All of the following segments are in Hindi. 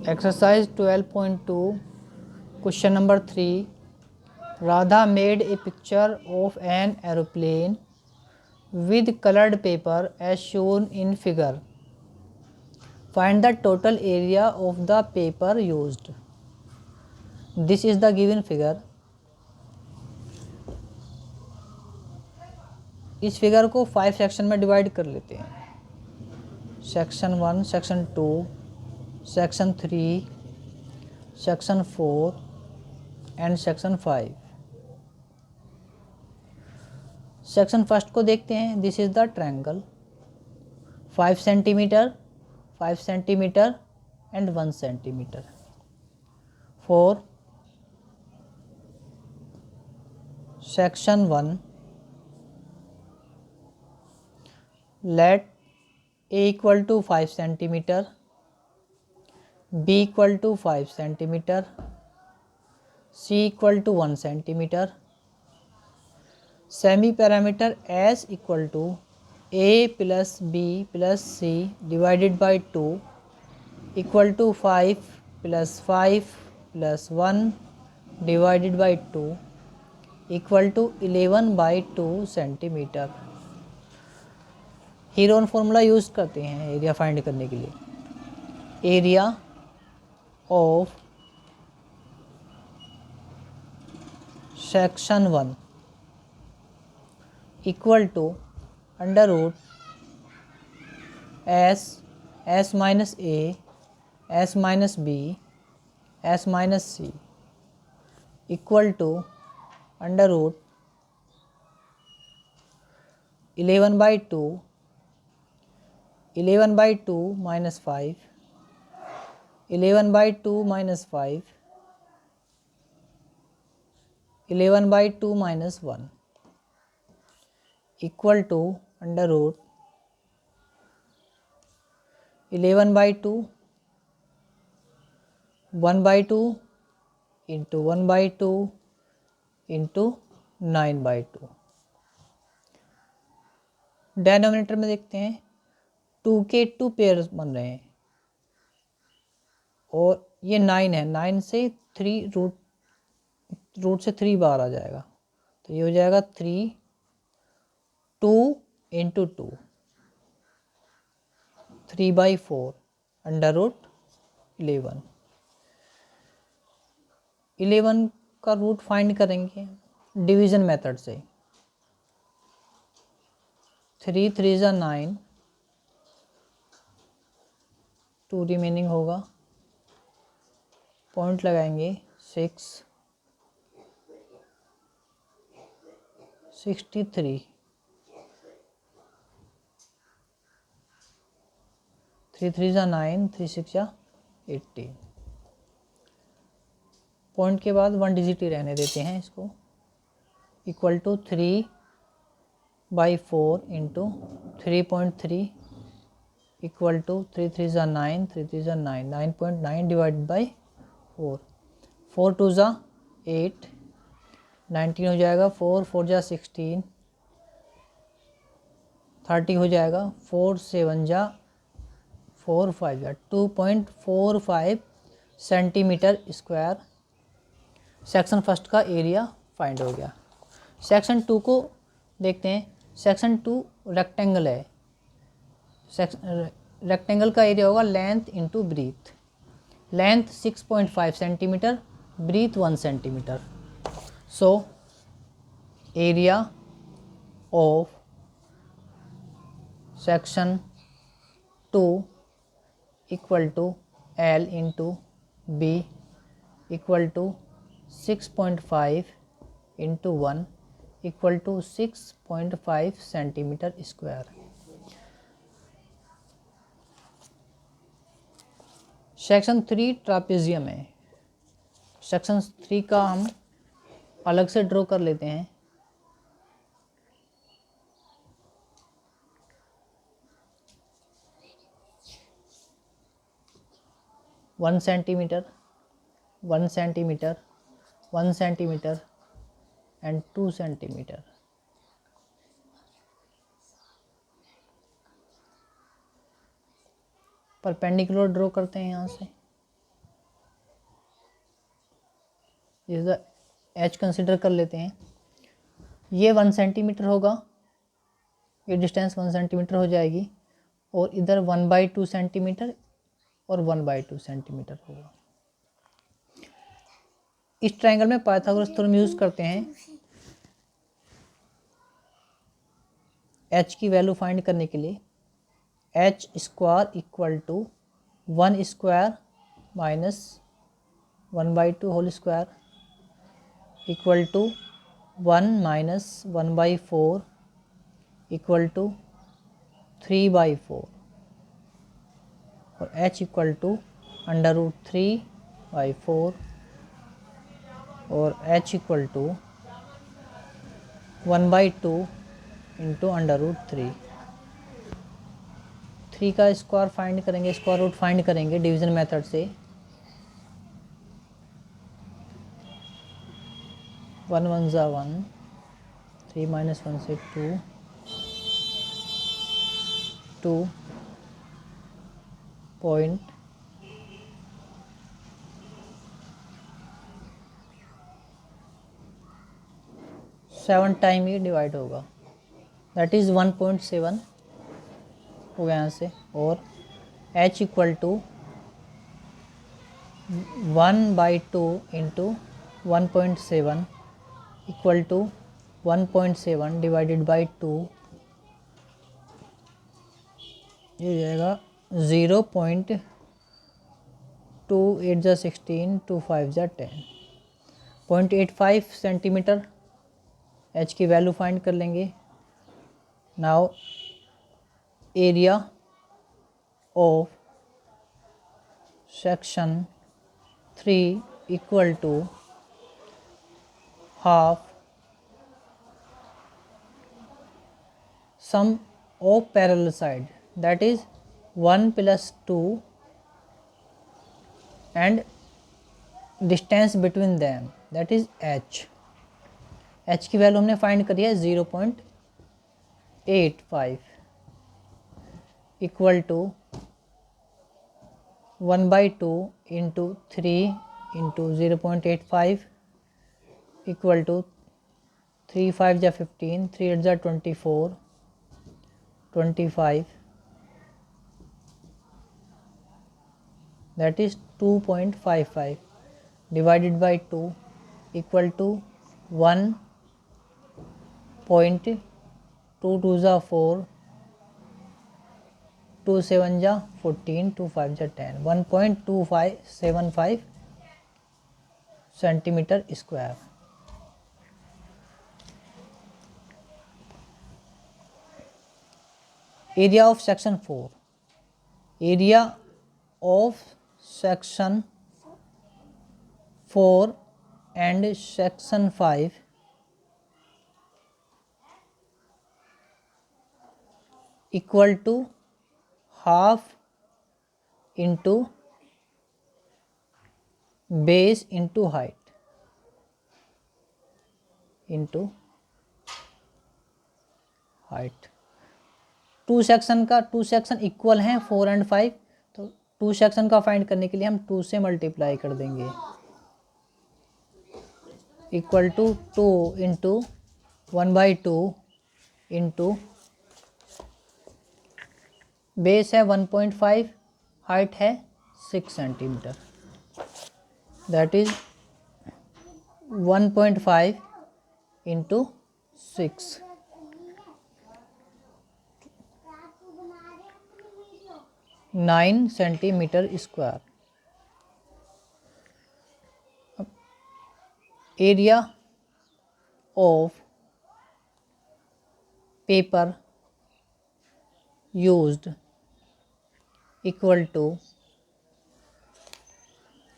Exercise 12.2, question number 3. Radha made a picture of an aeroplane with colored paper as shown in figure. Find the total area of the paper used. This is the given figure. इस फिगर को 5 सेक्शन में डिवाइड कर लेते हैं. Section 1, section 2, section 3, section 4 and section 5. Section first को देखते हैं. This is the triangle. 5 centimetre, 5 centimetre and 1 centimetre. 4. Section 1. Let A equal to 5 centimeter, B equal to 5 centimeter, C equal to 1 centimeter. Semi parameter S equal to A plus B plus C divided by 2 equal to 5 plus 5 plus 1 divided by 2 equal to 11 by 2 centimeter. Heron formula use करते हैं एरिया फाइंड करने के लिए. Area of section 1 equal to under root s minus a, s minus b, s minus c equal to under root 11 by 2, 11 by 2 minus 5, 11 by 2 minus 5, 11 by 2 minus 1 equal to under root 11 by 2, 1 by 2 into 1 by 2 into 9 by 2. Denominator में देखते हैं 2 के 2 पेयर बन रहे हैं और ये 9 है. 9 से 3 रूट से 3 बाहर आ जाएगा तो ये हो जाएगा 3, 2 इंटू 2, 3 by 4 अंडर रूट 11. 11 का रूट फाइंड करेंगे डिवीज़न मेथड से. 3 3 ज़ा 9, 2 रिमेनिंग होगा. पॉइंट लगाएंगे 6, 63, 3 3 ज़ा 9, 3 6 ज़ा 18. पॉइंट के बाद 1 डिजिट ही रहने देते हैं इसको. Equal to 3 by 4 into 3.3 equal to 3 3 ज़ा 9, 3 3 ज़ा 9, 9.9 divided by 4, 4 2 ज़ा 8, 19 हो जाएगा. 4 4 ज़ा 16, 30 हो जाएगा. 4 7 ज़ा 4 5 ज़ा 2.45 सेंटीमीटर स्क्वायर. सेक्शन फर्स्ट का एरिया फाइंड हो गया. सेक्शन 2 को देखते हैं. सेक्शन 2 रेक्टेंगल है. रेक्टेंगल का एरिया होगा length into breadth. Length 6.5 centimetre, breadth 1 centimetre. So area of section 2 equal to l into b equal to 6.5 into 1 equal to 6.5 centimetre square. Section 3 trapezium है. सेक्शन 3 का हम अलग से ड्रॉ कर लेते हैं. One centimetre, 1 centimetre, 1 centimetre and 2 centimetre. Perpendicular draw करते हैं यहाँ से. इज द एच कंसिडर कर लेते हैं। ये 1 सेंटीमीटर होगा, ये डिस्टेंस 1 सेंटीमीटर हो जाएगी, और इधर 1/2 सेंटीमीटर और 1/2 सेंटीमीटर होगा। इस ट्रायंगल में पाइथागोरस थ्योरम यूज़ करते हैं एच की वैल्यू फाइंड करने के लिए। H square equal to 1 square minus 1/2 whole square equal to 1 minus 1/4 equal to 3/4, और h इक्वल टू √3/4 और h इक्वल टू 1/2 इंटू √3। 3 का स्क्वायर फाइंड करेंगे, स्क्वायर रूट फाइंड करेंगे डिवीज़न मेथड से। 1 1 ज़ा 1, 3 माइनस 1 से 2, 2.7 टाइम ये डिवाइड होगा, दैट इज़ 1.7 हो गया यहाँ से। और h equal to 1/2 into 1.7 equal to 1.7 divided by 2, ये हो जाएगा 0.2 8 ज़ा 16, 2 5 ज़ा 10, 0.85 सेंटीमीटर h की वैल्यू फाइंड कर लेंगे। Now area of section 3 equal to half sum of parallel side, that is 1 plus 2 and distance between them, that is h। h की वैल्यू हमने फाइंड करी है 0.85 equal to 1/2 into 3 into 0.85 equal to 3 5 ज़ा 15, 3 8 ज़ा 24, 25, that is 2.55 divided by 2 equal to 1.22 ज़ा 4, 2 7 ज़ा 14, 2 5 ज़ा 10, 1.2575 centimetre square. Area of section 4, area of section 4 and section 5 equal to half into base into height into height. Two section equal हैं 4 एंड 5, तो 2 सेक्शन का फाइंड करने के लिए हम 2 से मल्टीप्लाई कर देंगे, equal to 2 into 1/2 into base है 1.5, हाइट है 6 centimetre, that is 1.5 into 6, 9 centimetre square. Area of paper used equal to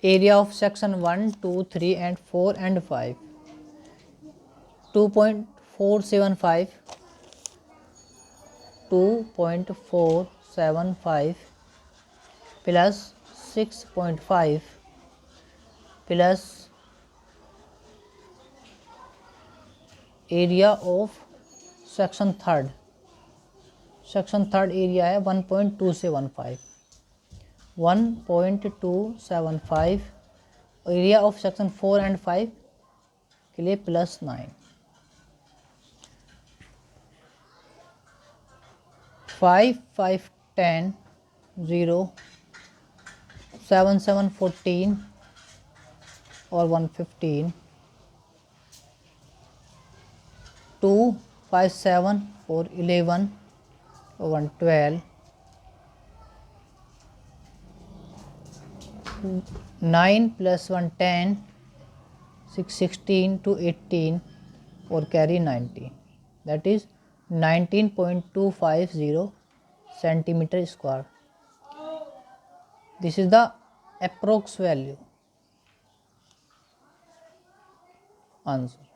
area of section 1 2 3 and 4 and 5, 2.475 plus 6.5 plus area of section third area है 1.275 एरिया ऑफ सेक्शन 4 एंड 5 के लिए +9, 5, 5, 10, 0, 7, 7, 14 और 115, 2, 5, 7 और 11 और 112, 9 + 1 10, 6 16 to 18 और carry 90, that is 19.250 centimeter square. This is the approx value. Answer.